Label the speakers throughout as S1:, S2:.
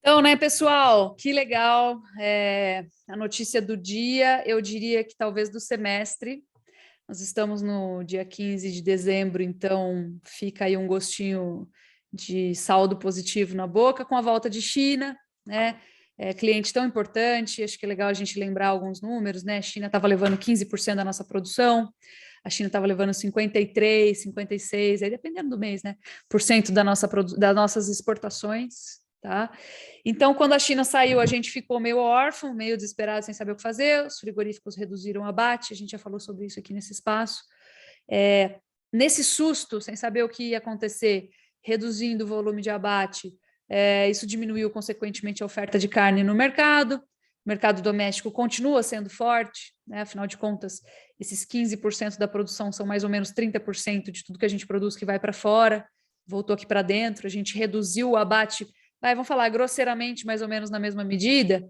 S1: Então, né, pessoal, que legal. A notícia do dia, eu diria que talvez do semestre. Nós estamos no dia 15 de dezembro, então fica aí um gostinho de saldo positivo na boca com a volta de China, né? Cliente tão importante, acho que é legal a gente lembrar alguns números, né? A China estava levando 15% da nossa produção, a China estava levando 53, 56, aí dependendo do mês, né? Por cento das nossas exportações, tá? Então, quando a China saiu, a gente ficou meio órfão, meio desesperado, sem saber o que fazer. Os frigoríficos reduziram o abate, a gente já falou sobre isso aqui nesse espaço. Nesse susto, sem saber o que ia acontecer, reduzindo o volume de abate, isso diminuiu, consequentemente, a oferta de carne no mercado. O mercado doméstico continua sendo forte, né? Afinal de contas, esses 15% da produção são mais ou menos 30% de tudo que a gente produz que vai para fora, voltou aqui para dentro, a gente reduziu o abate, vamos falar grosseiramente, mais ou menos na mesma medida,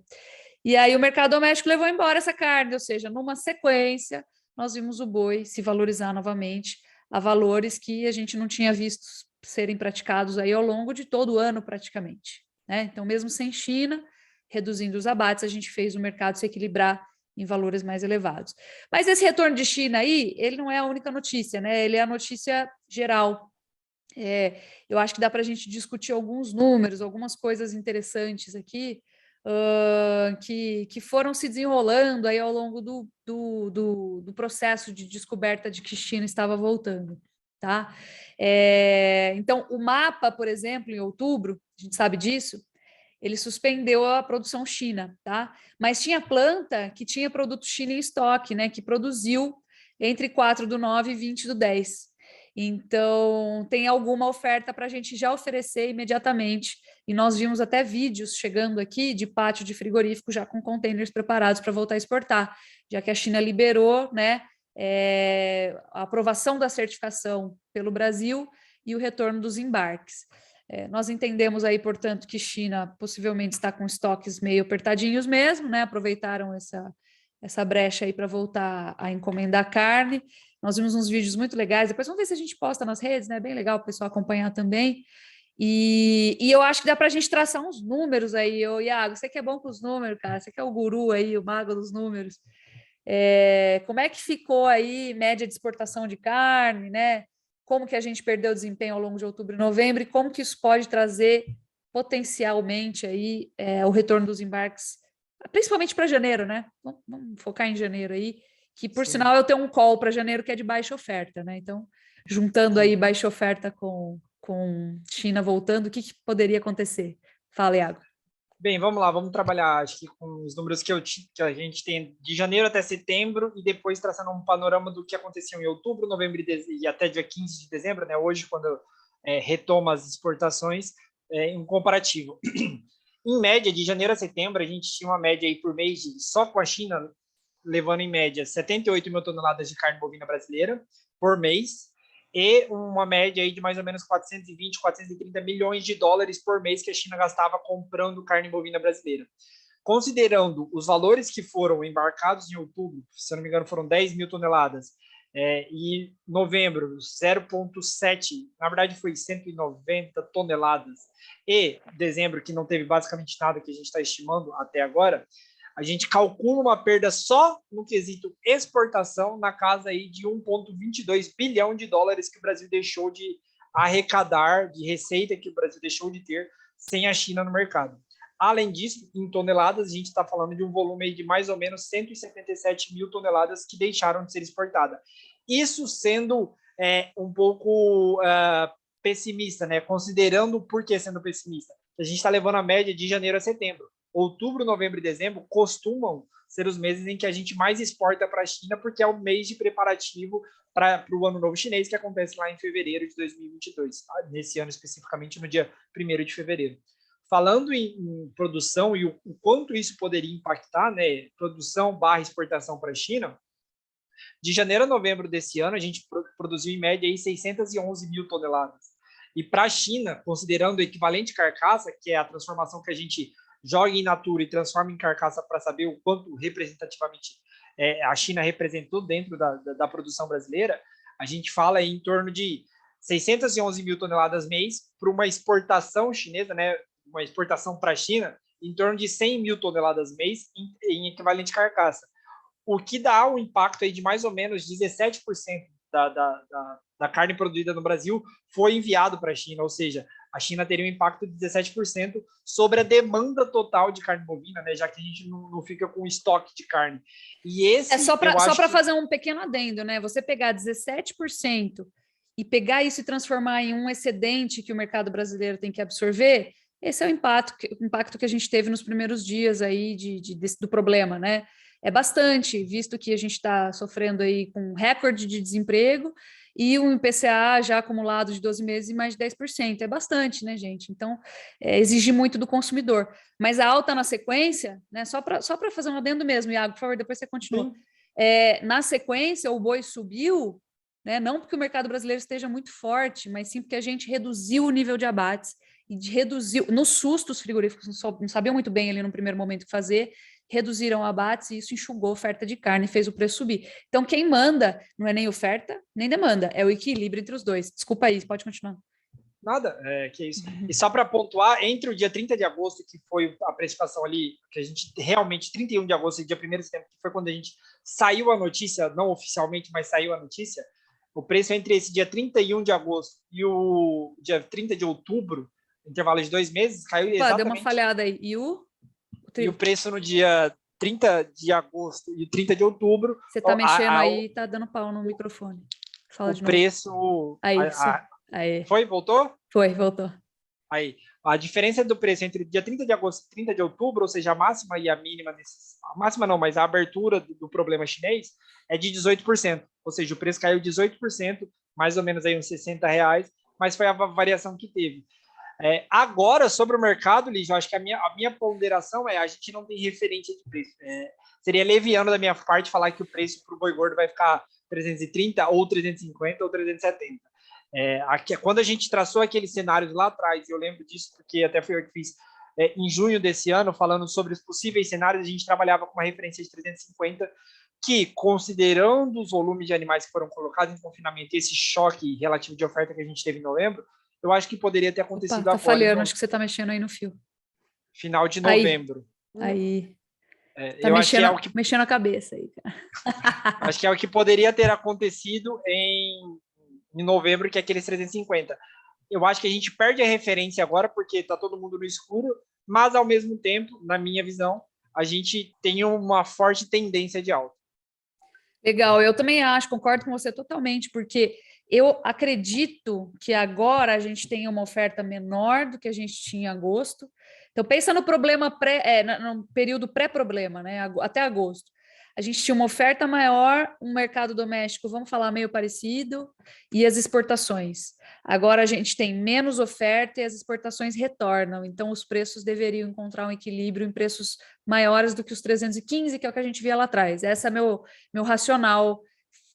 S1: e aí o mercado doméstico levou embora essa carne, ou seja, numa sequência, nós vimos o boi se valorizar novamente a valores que a gente não tinha visto serem praticados aí ao longo de todo o ano praticamente, né? Então, mesmo sem China, reduzindo os abates, a gente fez o mercado se equilibrar em valores mais elevados. Mas esse retorno de China aí, ele não é a única notícia, né? Ele é a notícia geral. Eu acho que dá para a gente discutir alguns números, algumas coisas interessantes aqui, que foram se desenrolando aí ao longo do processo de descoberta de que China estava voltando. Tá? Então, o mapa, por exemplo, em outubro, a gente sabe disso, ele suspendeu a produção China, tá? Mas tinha planta que tinha produto China em estoque, né? Que produziu entre 4/9 e 20/10. Então, tem alguma oferta para a gente já oferecer imediatamente. E nós vimos até vídeos chegando aqui de pátio de frigorífico já com containers preparados para voltar a exportar, já que a China liberou, né, a aprovação da certificação pelo Brasil e o retorno dos embarques. Nós entendemos aí, portanto, que China possivelmente está com estoques meio apertadinhos mesmo, né? Aproveitaram essa brecha aí para voltar a encomendar carne. Nós vimos uns vídeos muito legais, depois vamos ver se a gente posta nas redes, né? Bem legal o pessoal acompanhar também. E eu acho que dá para a gente traçar uns números aí, ô Iago, você que é bom com os números, cara, você que é o guru aí, o mago dos números. Como é que ficou aí média de exportação de carne, né? Como que a gente perdeu desempenho ao longo de outubro e novembro e como que isso pode trazer potencialmente aí o retorno dos embarques, principalmente para janeiro, né? Vamos focar em janeiro aí, que por sinal eu tenho um call para janeiro que é de baixa oferta, né? Então, juntando aí baixa oferta com China voltando, o que poderia acontecer? Fala, Iago.
S2: Bem, vamos lá, vamos trabalhar, acho que com os números que a gente tem de janeiro até setembro e depois traçando um panorama do que aconteceu em outubro, novembro e até dia 15 de dezembro, né? Hoje, quando retoma as exportações, um comparativo. Em média, de janeiro a setembro, a gente tinha uma média aí por mês, só com a China, levando em média 78 mil toneladas de carne bovina brasileira por mês, e uma média aí de mais ou menos 420, 430 milhões de dólares por mês que a China gastava comprando carne bovina brasileira. Considerando os valores que foram embarcados em outubro, se eu não me engano foram 10 mil toneladas, e novembro 0,7, na verdade foi 190 toneladas, e dezembro, que não teve basicamente nada que a gente está estimando até agora, a gente calcula uma perda só no quesito exportação na casa aí de 1,22 bilhão de dólares que o Brasil deixou de arrecadar, de receita que o Brasil deixou de ter sem a China no mercado. Além disso, em toneladas, a gente está falando de um volume de mais ou menos 177 mil toneladas que deixaram de ser exportadas. Isso sendo um pouco pessimista, né? Considerando por que sendo pessimista. A gente está levando a média de janeiro a setembro. Outubro, novembro e dezembro costumam ser os meses em que a gente mais exporta para a China, porque é o mês de preparativo para o Ano Novo Chinês, que acontece lá em fevereiro de 2022, nesse ano especificamente no dia 1º de fevereiro. Falando em produção e o quanto isso poderia impactar, né, produção / exportação para a China, de janeiro a novembro desse ano, a gente produziu em média aí 611 mil toneladas. E para a China, considerando o equivalente carcaça, que é a transformação que a gente joga em natura e transforma em carcaça para saber o quanto representativamente a China representou dentro da produção brasileira, a gente fala em torno de 611 mil toneladas mês para uma exportação chinesa, né, uma exportação para a China em torno de 100 mil toneladas mês em equivalente carcaça, o que dá um impacto aí de mais ou menos 17% da carne produzida no Brasil foi enviado para a China, ou seja, a China teria um impacto de 17% sobre a demanda total de carne bovina, né, já que a gente não fica com estoque de carne. E esse
S1: só para fazer um pequeno adendo, né? Você pegar 17% e pegar isso e transformar em um excedente que o mercado brasileiro tem que absorver, esse é o impacto que a gente teve nos primeiros dias aí do problema, né? É bastante, visto que a gente está sofrendo aí com um recorde de desemprego e um IPCA já acumulado de 12 meses e mais de 10%. É bastante, né, gente? Então, exige muito do consumidor. Mas a alta na sequência, né, só para fazer um adendo mesmo, Iago, por favor, depois você continua. Na sequência, o boi subiu, né, não porque o mercado brasileiro esteja muito forte, mas sim porque a gente reduziu o nível de abates e reduziu, no susto, os frigoríficos não sabiam muito bem ali no primeiro momento o que fazer, reduziram abates e isso enxugou a oferta de carne e fez o preço subir. Então, quem manda não é nem oferta, nem demanda, é o equilíbrio entre os dois. Desculpa aí, pode continuar.
S2: Nada, que é isso. E só para pontuar, entre o dia 30 de agosto, que foi a precificação ali, que a gente realmente, 31 de agosto e dia 1º de setembro, que foi quando a gente saiu a notícia, não oficialmente, mas saiu a notícia, o preço entre esse dia 31 de agosto e o dia 30 de outubro, intervalo de 2 meses, caiu exatamente...
S1: Deu uma falhada aí. E
S2: o preço no dia 30 de agosto e 30 de outubro...
S1: Você está mexendo aí e tá dando pau no microfone. Fala de novo.
S2: Preço...
S1: Aí.
S2: Foi? Voltou?
S1: Foi, voltou.
S2: Aí, a diferença do preço entre dia 30 de agosto e 30 de outubro, ou seja, a máxima e a mínima, a máxima não, mas a abertura do problema chinês é de 18%, ou seja, o preço caiu 18%, mais ou menos aí uns R$60, mas foi a variação que teve. Agora, sobre o mercado, Lígia, eu acho que a minha ponderação a gente não tem referência de preço. Seria leviano da minha parte falar que o preço para o boi gordo vai ficar 330 ou 350 ou 370. Quando a gente traçou aqueles cenários lá atrás, eu lembro disso porque até foi eu que fiz em junho desse ano, falando sobre os possíveis cenários, a gente trabalhava com uma referência de 350, que, considerando os volumes de animais que foram colocados em confinamento, esse choque relativo de oferta que a gente teve em novembro, eu acho que poderia ter acontecido agora.
S1: Tá falhando, acho que você está mexendo aí no fio.
S2: Final de novembro.
S1: Aí.
S2: Tá
S1: mexendo a cabeça aí.
S2: Acho que é o que poderia ter acontecido em novembro, que é aqueles 350. Eu acho que a gente perde a referência agora, porque está todo mundo no escuro, mas, ao mesmo tempo, na minha visão, a gente tem uma forte tendência de alta.
S1: Legal, eu também acho, concordo com você totalmente, porque eu acredito que agora a gente tem uma oferta menor do que a gente tinha em agosto. Então, pensa no problema no período pré-problema, né? Até agosto. A gente tinha uma oferta maior, um mercado doméstico, vamos falar, meio parecido, e as exportações. Agora a gente tem menos oferta e as exportações retornam, então os preços deveriam encontrar um equilíbrio em preços maiores do que os 315, que é o que a gente via lá atrás. Esse é meu racional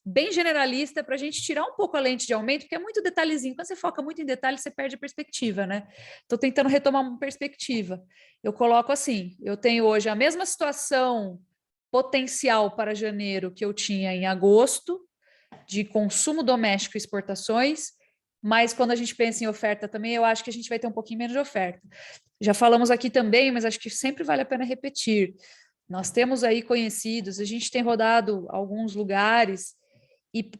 S1: bem generalista para a gente tirar um pouco a lente de aumento, porque é muito detalhezinho. Quando você foca muito em detalhe, você perde a perspectiva, né? Estou tentando retomar uma perspectiva. Eu coloco assim, eu tenho hoje a mesma situação potencial para janeiro que eu tinha em agosto, de consumo doméstico e exportações, mas quando a gente pensa em oferta também, eu acho que a gente vai ter um pouquinho menos de oferta. Já falamos aqui também, mas acho que sempre vale a pena repetir. Nós temos aí conhecidos, a gente tem rodado alguns lugares e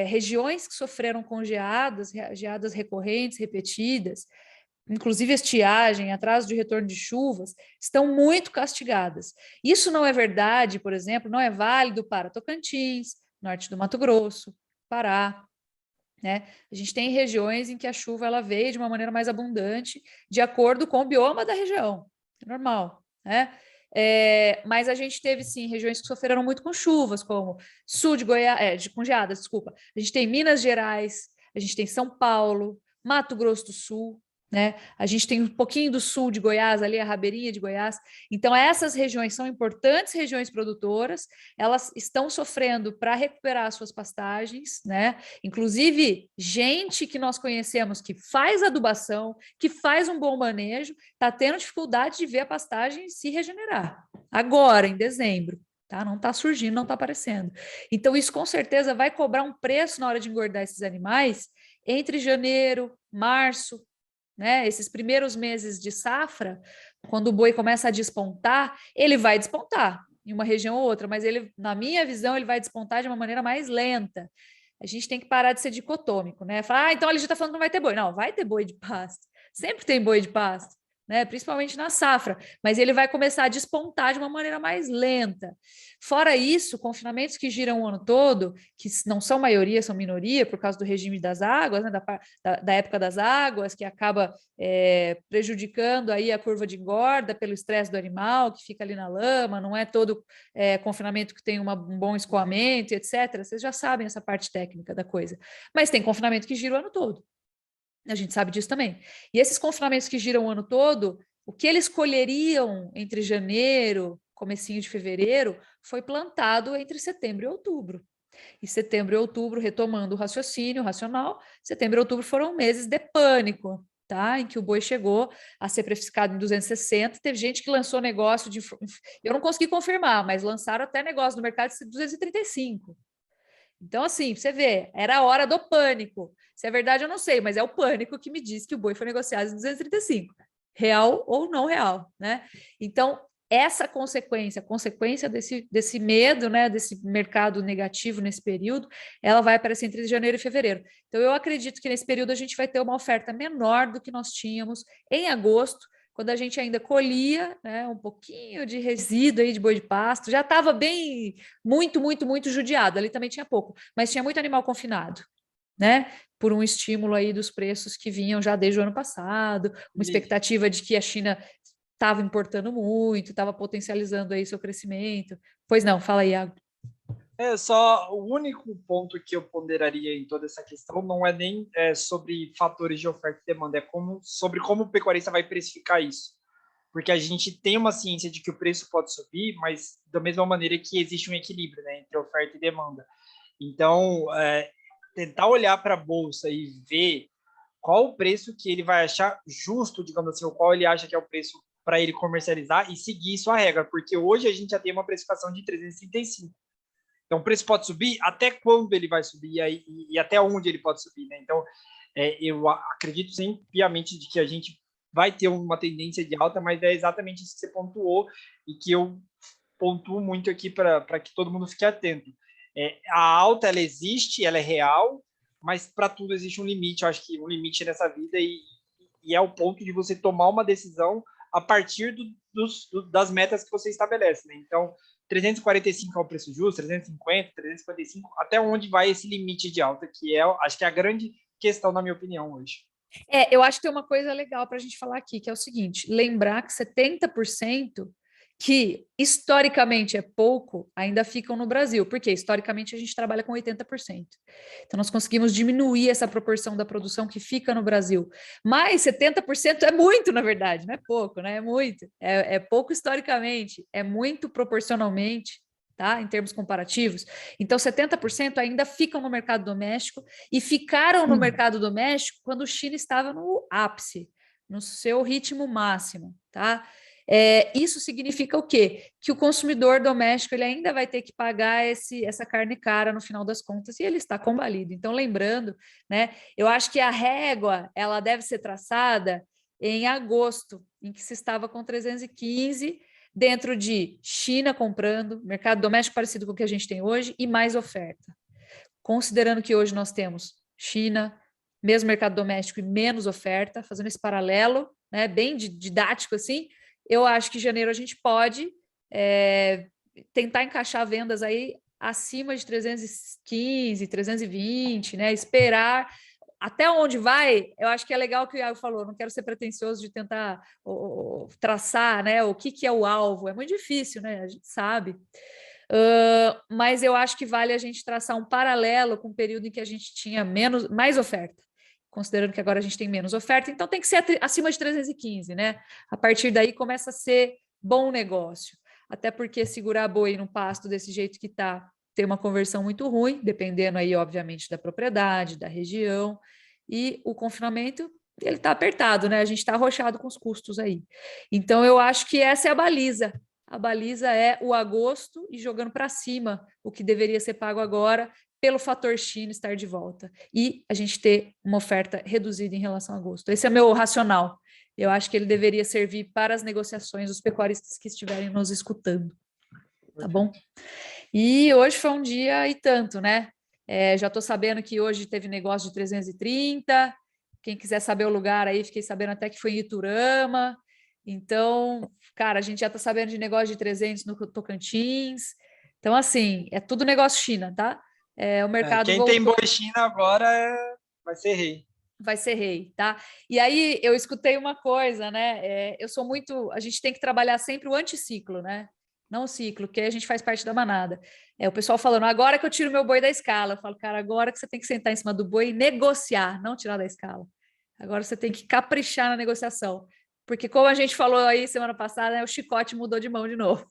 S1: regiões que sofreram com geadas recorrentes, repetidas, inclusive estiagem, atraso de retorno de chuvas, estão muito castigadas. Isso não é verdade, por exemplo, não é válido para Tocantins, norte do Mato Grosso, Pará, né? A gente tem regiões em que a chuva ela veio de uma maneira mais abundante, de acordo com o bioma da região, é normal, né? Mas a gente teve, sim, regiões que sofreram muito com chuvas, como sul de Goiás, com geadas, desculpa. A gente tem Minas Gerais, a gente tem São Paulo, Mato Grosso do Sul, né? A gente tem um pouquinho do sul de Goiás, ali a Rabeirinha de Goiás. Então, essas regiões são importantes regiões produtoras, elas estão sofrendo para recuperar suas pastagens, né? Inclusive, gente que nós conhecemos que faz adubação, que faz um bom manejo, está tendo dificuldade de ver a pastagem se regenerar. Agora, em dezembro. Tá? Não está surgindo, não está aparecendo. Então, isso com certeza vai cobrar um preço na hora de engordar esses animais entre janeiro, março, né? Esses primeiros meses de safra, quando o boi começa a despontar, ele vai despontar em uma região ou outra, mas ele, na minha visão, ele vai despontar de uma maneira mais lenta. A gente tem que parar de ser dicotômico, né? Falar, então ele já está falando que não vai ter boi. Não, vai ter boi de pasto. Sempre tem boi de pasto, né? Principalmente na safra, mas ele vai começar a despontar de uma maneira mais lenta. Fora isso, confinamentos que giram o ano todo, que não são maioria, são minoria, por causa do regime das águas, né? Da época das águas, que acaba prejudicando aí a curva de engorda pelo estresse do animal, que fica ali na lama, não é todo confinamento que tem um bom escoamento, etc. Vocês já sabem essa parte técnica da coisa. Mas tem confinamento que gira o ano todo. A gente sabe disso também. E esses confinamentos que giram o ano todo, o que eles colheriam entre janeiro, comecinho de fevereiro, foi plantado entre setembro e outubro. E setembro e outubro, retomando o raciocínio racional, setembro e outubro foram meses de pânico, tá? Em que o boi chegou a ser precificado em 260. Teve gente que lançou negócio de. Eu não consegui confirmar, mas lançaram até negócio no mercado de 235. Então, assim, você vê, era a hora do pânico. Se é verdade, eu não sei, mas é o pânico que me diz que o boi foi negociado em 235. Real ou não real, né? Então, essa consequência, a consequência desse medo, né, desse mercado negativo nesse período, ela vai aparecer entre janeiro e fevereiro. Então, eu acredito que nesse período a gente vai ter uma oferta menor do que nós tínhamos em agosto, quando a gente ainda colhia, né, um pouquinho de resíduo aí de boi de pasto, já estava bem, muito judiado, ali também tinha pouco, mas tinha muito animal confinado, né, por um estímulo aí dos preços que vinham já desde o ano passado, uma expectativa de que a China estava importando muito, estava potencializando aí seu crescimento. Pois não, fala aí, Iago.
S2: Só o único ponto que eu ponderaria em toda essa questão não é nem sobre fatores de oferta e demanda, é sobre como o pecuarista vai precificar isso. Porque a gente tem uma ciência de que o preço pode subir, mas da mesma maneira que existe um equilíbrio, né, entre oferta e demanda. Então, tentar olhar para a bolsa e ver qual o preço que ele vai achar justo, digamos assim, ou qual ele acha que é o preço para ele comercializar e seguir isso a regra, porque hoje a gente já tem uma precificação de 335. Então, o preço pode subir, até quando ele vai subir e até onde ele pode subir, né? Então, eu acredito sim, piamente, de que a gente vai ter uma tendência de alta, mas é exatamente isso que você pontuou e que eu pontuo muito aqui para que todo mundo fique atento. A alta, ela existe, ela é real, mas para tudo existe um limite. Eu acho que um limite nessa vida e é o ponto de você tomar uma decisão a partir das metas que você estabelece, né? Então, 345 é o preço justo, 350, 355, até onde vai esse limite de alta, que acho que é a grande questão, na minha opinião, hoje.
S1: Eu acho que tem uma coisa legal para a gente falar aqui, que é o seguinte: lembrar que 70%, que historicamente é pouco, ainda ficam no Brasil, porque historicamente a gente trabalha com 80%. Então, nós conseguimos diminuir essa proporção da produção que fica no Brasil. Mas 70% é muito, na verdade, não é pouco, né? É muito. É pouco historicamente, é muito proporcionalmente. Tá? Em termos comparativos. Então, 70% ainda ficam no mercado doméstico e ficaram no mercado doméstico quando a China estava no ápice, no seu ritmo máximo. Tá? Isso significa o quê? Que o consumidor doméstico ele ainda vai ter que pagar essa carne cara no final das contas e ele está combalido. Então, lembrando, né, eu acho que a régua ela deve ser traçada em agosto, em que se estava com 315 dentro de China comprando, mercado doméstico parecido com o que a gente tem hoje e mais oferta. Considerando que hoje nós temos China, mesmo mercado doméstico e menos oferta, fazendo esse paralelo, né, bem didático assim, eu acho que em janeiro a gente pode tentar encaixar vendas aí acima de 315, 320, né, esperar até onde vai. Eu acho que é legal o que o Iago falou, não quero ser pretencioso de tentar traçar, né, o que é o alvo, é muito difícil, né, a gente sabe. Mas eu acho que vale a gente traçar um paralelo com o período em que a gente tinha mais oferta, considerando que agora a gente tem menos oferta, então tem que ser acima de 315, né? A partir daí começa a ser bom negócio, até porque segurar boi no pasto desse jeito que está, tem uma conversão muito ruim, dependendo aí, obviamente, da propriedade, da região, e o confinamento ele está apertado, né? A gente está arrochado com os custos aí. Então, eu acho que essa é a baliza. A baliza é o agosto e jogando para cima o que deveria ser pago agora, pelo fator China estar de volta e a gente ter uma oferta reduzida em relação a agosto. Esse é meu racional. Eu acho que ele deveria servir para as negociações dos pecuaristas que estiverem nos escutando. Tá bom? E hoje foi um dia e tanto, né? Já estou sabendo que hoje teve negócio de 330. Quem quiser saber o lugar aí, fiquei sabendo até que foi em Iturama. Então, cara, a gente já está sabendo de negócio de 300 no Tocantins. Então, assim, é tudo negócio China, tá? O mercado
S2: Quem
S1: voltou.
S2: tem boi China agora vai ser rei.
S1: Vai ser rei, tá? E aí eu escutei uma coisa, né? Eu sou muito. A gente tem que trabalhar sempre o anticiclo, né? Não o ciclo, que a gente faz parte da manada. O pessoal falando, agora que eu tiro meu boi da escala. Eu falo, cara, agora que você tem que sentar em cima do boi e negociar, não tirar da escala. Agora você tem que caprichar na negociação. Porque, como a gente falou aí semana passada, né, o chicote mudou de mão de novo.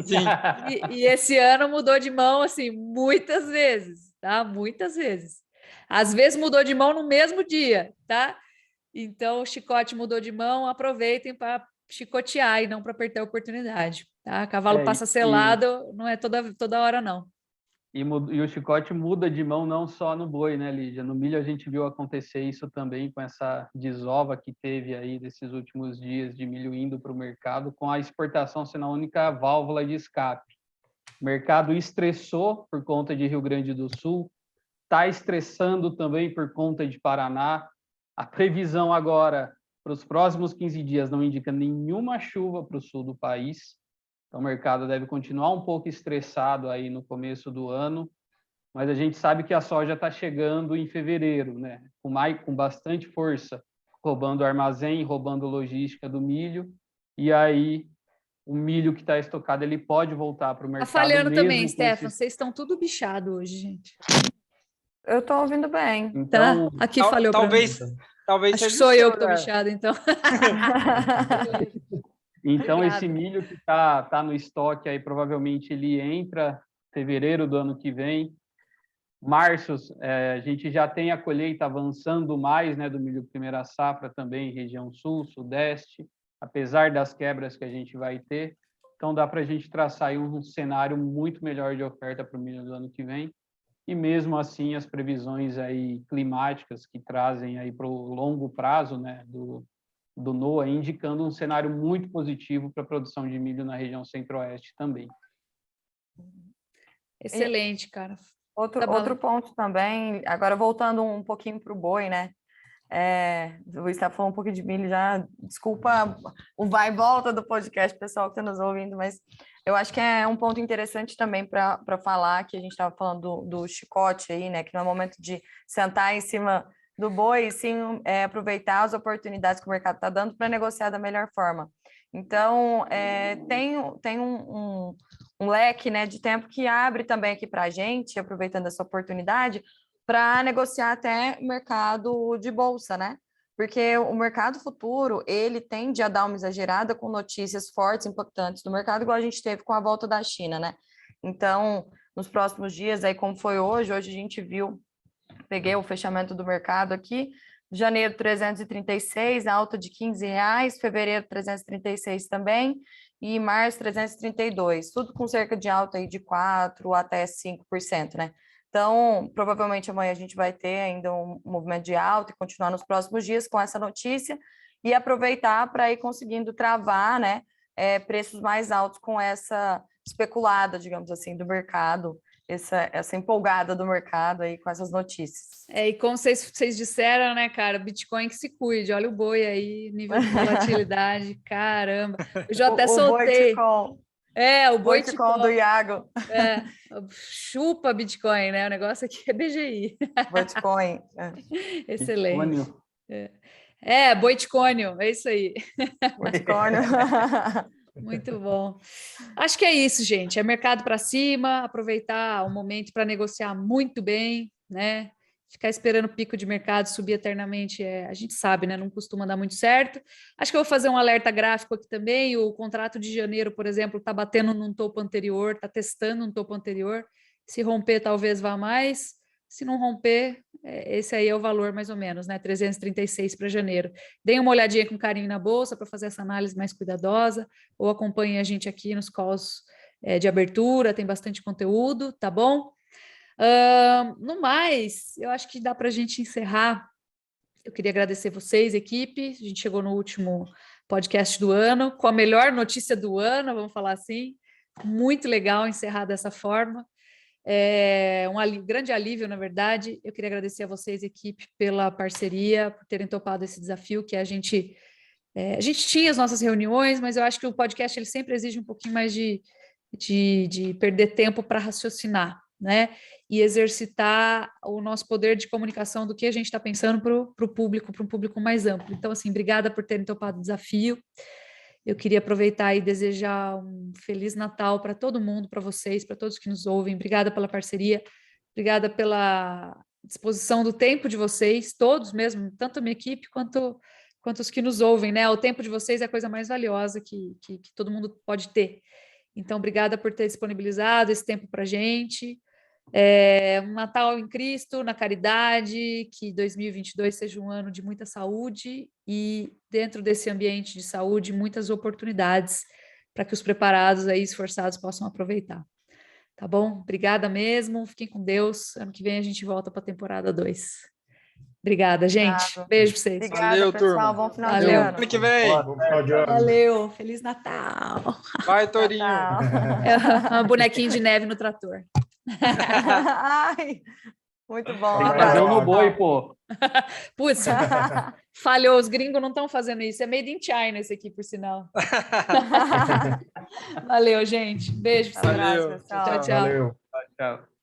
S2: Sim.
S1: E esse ano mudou de mão, assim, muitas vezes, tá? Muitas vezes. Às vezes mudou de mão no mesmo dia, tá? Então, o chicote mudou de mão, aproveitem para chicotear e não para perder a oportunidade, tá? Cavalo passa selado, não é toda hora, não.
S3: E o chicote muda de mão não só no boi, né, Lídia? No milho a gente viu acontecer isso também com essa desova que teve aí desses últimos dias de milho indo para o mercado, com a exportação sendo a única válvula de escape. O mercado estressou por conta de Rio Grande do Sul, está estressando também por conta de Paraná. A previsão agora para os próximos 15 dias não indica nenhuma chuva para o sul do país. Então, o mercado deve continuar um pouco estressado aí no começo do ano, mas a gente sabe que a soja está chegando em fevereiro, né? Com bastante força, roubando armazém, roubando logística do milho, e aí o milho que está estocado ele pode voltar para o mercado.
S1: Tá falhando também, Stefan. Vocês estão tudo bichado hoje, gente.
S4: Eu estou ouvindo bem.
S3: Então,
S1: tá? Aqui falhou
S2: talvez
S1: Acho que sou eu que estou bichado, então.
S3: Então, esse milho que tá no estoque aí, provavelmente ele entra fevereiro do ano que vem. Março, a gente já tem a colheita avançando mais, né, do milho primeira safra também, região sul, sudeste, apesar das quebras que a gente vai ter. Então, dá para a gente traçar aí um cenário muito melhor de oferta para o milho do ano que vem. E mesmo assim, as previsões aí climáticas que trazem aí para o longo prazo, né, do NOAA, indicando um cenário muito positivo para a produção de milho na região centro-oeste também.
S1: Excelente, cara.
S4: Outro ponto também, agora voltando um pouquinho para o boi, né? O Stefan falou um pouquinho de milho já, desculpa o vai e volta do podcast, pessoal que está nos ouvindo, mas eu acho que é um ponto interessante também para falar, que a gente estava falando do chicote aí, né? Que não é momento de sentar em cima do boi, e sim aproveitar as oportunidades que o mercado está dando para negociar da melhor forma. Então, tem um leque, né, de tempo que abre também aqui para a gente, aproveitando essa oportunidade, para negociar até mercado de bolsa, né? Porque o mercado futuro, ele tende a dar uma exagerada com notícias fortes, impactantes do mercado, igual a gente teve com a volta da China, né? Então, nos próximos dias, aí como foi hoje a gente viu, peguei o fechamento do mercado aqui, janeiro 336, alta de R$15, fevereiro 336 também, e março 332, tudo com cerca de alta aí de 4% até 5%, né? Então, provavelmente amanhã a gente vai ter ainda um movimento de alta e continuar nos próximos dias com essa notícia e aproveitar para ir conseguindo travar, né, preços mais altos com essa especulada, digamos assim, do mercado, essa empolgada do mercado aí com essas notícias.
S1: E como vocês disseram, né, cara, Bitcoin que se cuide, olha o boi aí, nível de volatilidade, caramba. Eu já até soltei. O Bitcoin
S4: do Iago.
S1: Chupa Bitcoin, né? O negócio aqui é BGI.
S4: Bitcoin.
S1: Excelente. Bitcoin, é isso aí.
S4: Bitcoin.
S1: Muito bom. Acho que é isso, gente. É mercado para cima, aproveitar o momento para negociar muito bem, né? Ficar esperando o pico de mercado subir eternamente, a gente sabe, né? Não costuma dar muito certo. Acho que eu vou fazer um alerta gráfico aqui também. O contrato de janeiro, por exemplo, está batendo num topo anterior, está testando um topo anterior. Se romper, talvez vá mais. Se não romper, esse aí é o valor mais ou menos, né? 336 para janeiro. Deem uma olhadinha com carinho na bolsa para fazer essa análise mais cuidadosa, ou acompanhem a gente aqui nos calls de abertura, tem bastante conteúdo, tá bom? No mais, eu acho que dá para a gente encerrar. Eu queria agradecer vocês, equipe. A gente chegou no último podcast do ano, com a melhor notícia do ano, vamos falar assim. Muito legal encerrar dessa forma. Grande alívio, na verdade. Eu queria agradecer a vocês, equipe, pela parceria, por terem topado esse desafio que a gente tinha as nossas reuniões, mas eu acho que o podcast ele sempre exige um pouquinho mais de perder tempo para raciocinar, né? E exercitar o nosso poder de comunicação do que a gente está pensando para o público, para um público mais amplo. Então, assim, obrigada por terem topado o desafio. Eu queria aproveitar e desejar um Feliz Natal para todo mundo, para vocês, para todos que nos ouvem. Obrigada pela parceria, obrigada pela disposição do tempo de vocês, todos mesmo, tanto a minha equipe quanto os que nos ouvem, né? O tempo de vocês é a coisa mais valiosa que todo mundo pode ter. Então, obrigada por ter disponibilizado esse tempo para a gente. Um Natal em Cristo, na caridade, que 2022 seja um ano de muita saúde e, dentro desse ambiente de saúde, muitas oportunidades para que os preparados aí, esforçados, possam aproveitar. Tá bom? Obrigada mesmo, fiquem com Deus. Ano que vem a gente volta para a temporada 2. Obrigada, gente. Beijo para vocês.
S4: Obrigada,
S2: valeu,
S4: pessoal.
S2: turma.
S4: Bom final
S1: Valeu.
S4: de ano.
S2: Ano que vem.
S1: Valeu. Feliz Natal.
S2: Vai, Torinho.
S4: Tchau.
S1: Um bonequinho de neve no trator.
S4: Ai, muito bom.
S3: Tem que fazer um no boi, pô.
S1: Putz, falhou. Os gringos não estão fazendo isso. É made in China esse aqui, por sinal. Valeu, gente. Beijo pra vocês.
S2: Valeu.
S4: Abraço, pessoal.
S1: Tchau, tchau.
S5: Valeu.
S3: Tchau.